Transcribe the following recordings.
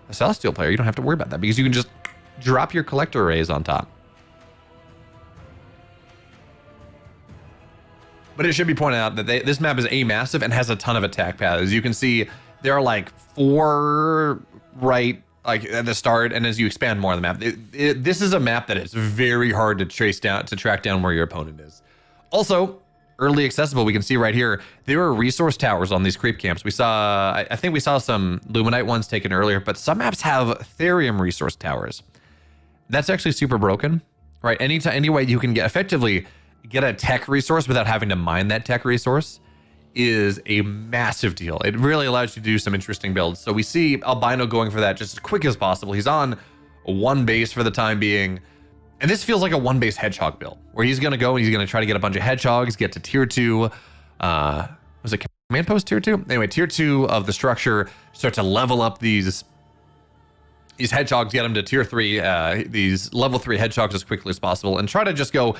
a Celestial player, you don't have to worry about that because you can just drop your collector arrays on top. But it should be pointed out that this map is massive and has a ton of attack paths. You can see there are like 4 right like at the start, and as you expand more on the map, this is a map that is very hard to track down where your opponent is. Also, early accessible, we can see right here, there are resource towers on these creep camps. We saw, I think we saw some Luminite ones taken earlier, but some maps have Therium resource towers. That's actually super broken, right? Any way you can effectively get a tech resource without having to mine that tech resource is a massive deal. It really allows you to do some interesting builds. So we see Albino going for that just as quick as possible. He's on 1 base for the time being. And this feels like a 1 base hedgehog build where he's going to go and he's going to try to get a bunch of hedgehogs, get to tier 2. Was it command post tier 2? Anyway, tier 2 of the structure, start to level up these hedgehogs, get them to tier 3, these level 3 hedgehogs as quickly as possible, and try to just go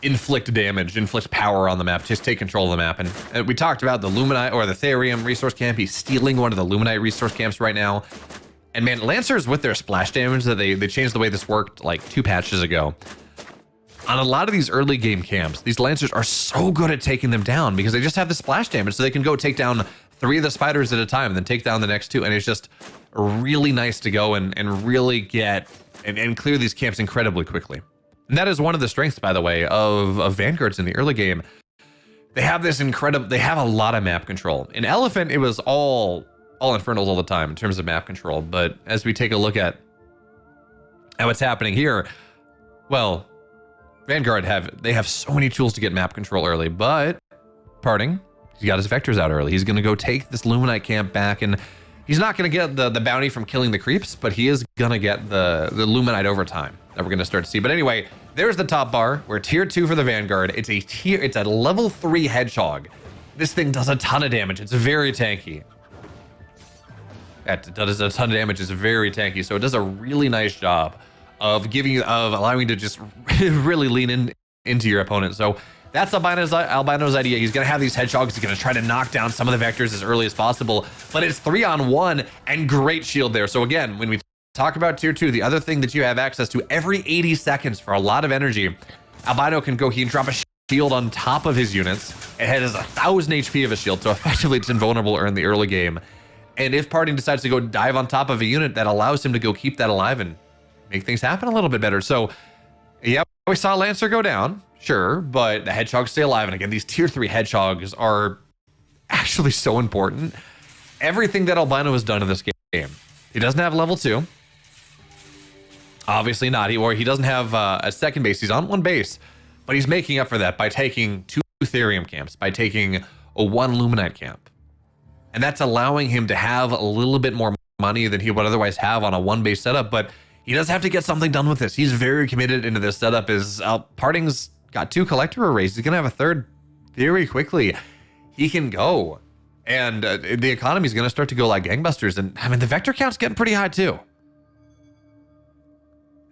inflict damage, inflict power on the map, just take control of the map. And we talked about the Luminite or the Therium resource camp. He's stealing one of the Luminite resource camps right now. And man, Lancers with their splash damage, that they changed the way this worked like 2 patches ago. On a lot of these early game camps, these Lancers are so good at taking them down because they just have the splash damage, so they can go take down 3 of the spiders at a time and then take down the next 2. And it's just really nice to go and really get and clear these camps incredibly quickly. And that is one of the strengths, by the way, of Vanguards in the early game. They have this they have a lot of map control. In Elephant, it was all Infernals all the time in terms of map control. But as we take a look at what's happening here, well, Vanguard they have so many tools to get map control early, but Parting, he got his vectors out early. He's going to go take this Luminite camp back, and he's not going to get the bounty from killing the creeps, but he is going to get the Luminite over time that we're going to start to see. But anyway, there's the top bar. We're tier 2 for the Vanguard. It's a level 3 hedgehog. This thing does a ton of damage. It's very tanky. It does a ton of damage. It's very tanky. So it does a really nice job of allowing you to just really lean into your opponent. So that's Albino's idea. He's going to have these hedgehogs. He's going to try to knock down some of the vectors as early as possible, but it's 3-on-1 and great shield there. So again, when we talk about tier 2, the other thing that you have access to every 80 seconds for a lot of energy, Albino can drop a shield on top of his units. It has 1,000 HP of a shield, so effectively it's invulnerable in the early game. And if Parting decides to go dive on top of a unit, that allows him to go keep that alive and make things happen a little bit better. So yeah, we saw Lancer go down, sure, but the hedgehogs stay alive. And again, these tier 3 hedgehogs are actually so important. Everything that Albino has done in this game, he doesn't have level 2. Obviously not. He doesn't have a second base. He's on 1 base, but he's making up for that by taking 2 Therium camps, by taking a 1 Luminite camp. And that's allowing him to have a little bit more money than he would otherwise have on a 1 base setup, but he does have to get something done with this. He's very committed into this setup. Parting's got 2 collector arrays. He's going to have a 3rd very quickly. He can go. And the economy is going to start to go like gangbusters. And I mean, the vector count's getting pretty high too.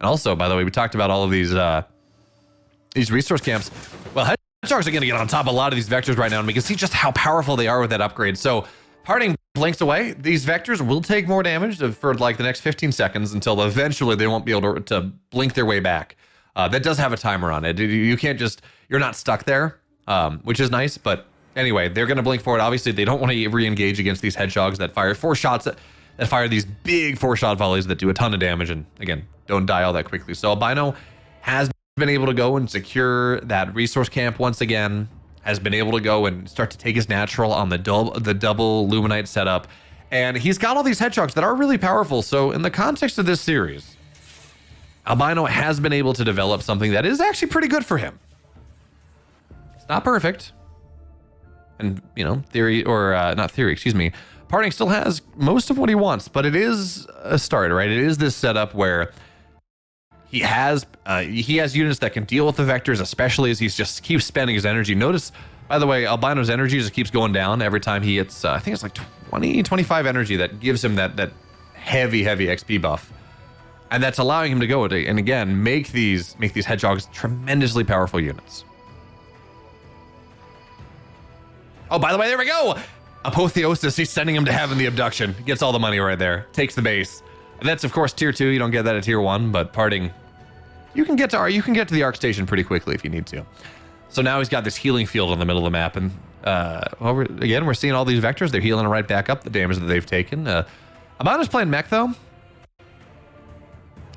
And also, by the way, we talked about all of these resource camps. Well, hedgehogs are going to get on top of a lot of these vectors right now, and we can see just how powerful they are with that upgrade. So Parting blinks away. These vectors will take more damage for like the next 15 seconds until eventually they won't be able to blink their way back. That does have a timer on it. You can't you're not stuck there, which is nice. But anyway, they're going to blink forward. Obviously, they don't want to re-engage against these hedgehogs that fire 4 shots that fire these big 4-shot volleys that do a ton of damage. And again, don't die all that quickly. So Albino has been able to go and secure that resource camp once again, has been able to go and start to take his natural on the double Luminite setup. And he's got all these hedgehogs that are really powerful. So in the context of this series, Albino has been able to develop something that is actually pretty good for him. It's not perfect. And, Parting still has most of what he wants, but it is a start, right? It is this setup where he has units that can deal with the vectors, especially as he just keeps spending his energy. Notice, by the way, Albino's energy just keeps going down every time he hits, I think it's like 25 energy that gives him that heavy XP buff. And that's allowing him to go and again, make these hedgehogs tremendously powerful units. Oh, by the way, there we go. Apotheosis, he's sending him to heaven, the abduction. Gets all the money right there. Takes the base. And that's of course tier 2. You don't get that at tier 1, but parting, you can get to the arc station pretty quickly if you need to. So now he's got this healing field in the middle of the map, and well, we're seeing all these vectors. They're healing right back up the damage that they've taken. Abano's playing mech though,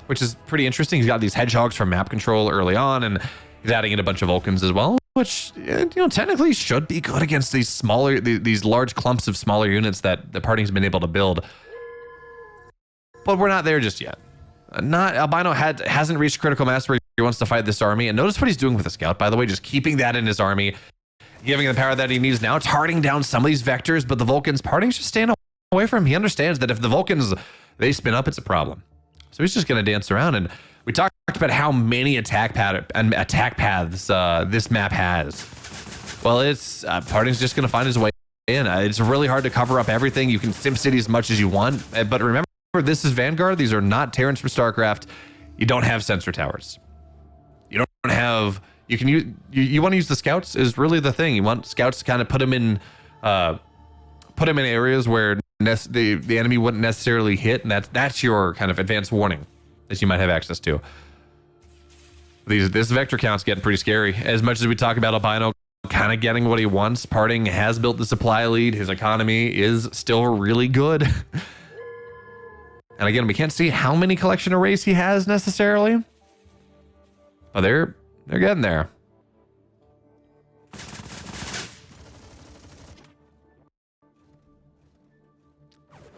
which is pretty interesting. He's got these hedgehogs from map control early on, and he's adding in a bunch of Vulcans as well, which technically should be good against these large clumps of smaller units that the party's been able to build. But we're not there just yet. Albino hasn't reached critical mass where he wants to fight this army. And notice what he's doing with the scout, by the way, just keeping that in his army, giving him the power that he needs now, tarting down some of these vectors, but the Vulcans, parting's just staying away from him. He understands that if the Vulcans, they spin up, it's a problem. So he's just going to dance around. And we talked about how many attack paths this map has. Well, it's parting's just going to find his way in. It's really hard to cover up everything. You can SimCity as much as you want, but remember, this is Vanguard. These are not Terrans from StarCraft. You don't have sensor towers. You don't have. You can use. You want to use the scouts is really the thing. You want scouts to kind of put them in areas where the enemy wouldn't necessarily hit, and that's your kind of advanced warning that you might have access to. This vector count's getting pretty scary. As much as we talk about Albino kind of getting what he wants, Parting has built the supply lead. His economy is still really good. And again, we can't see how many collection arrays he has necessarily, but they're getting there.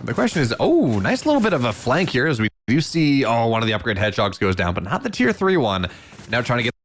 The question is, oh, nice little bit of a flank here as we do see, one of the upgrade hedgehogs goes down, but not the tier 3 one. Now trying to get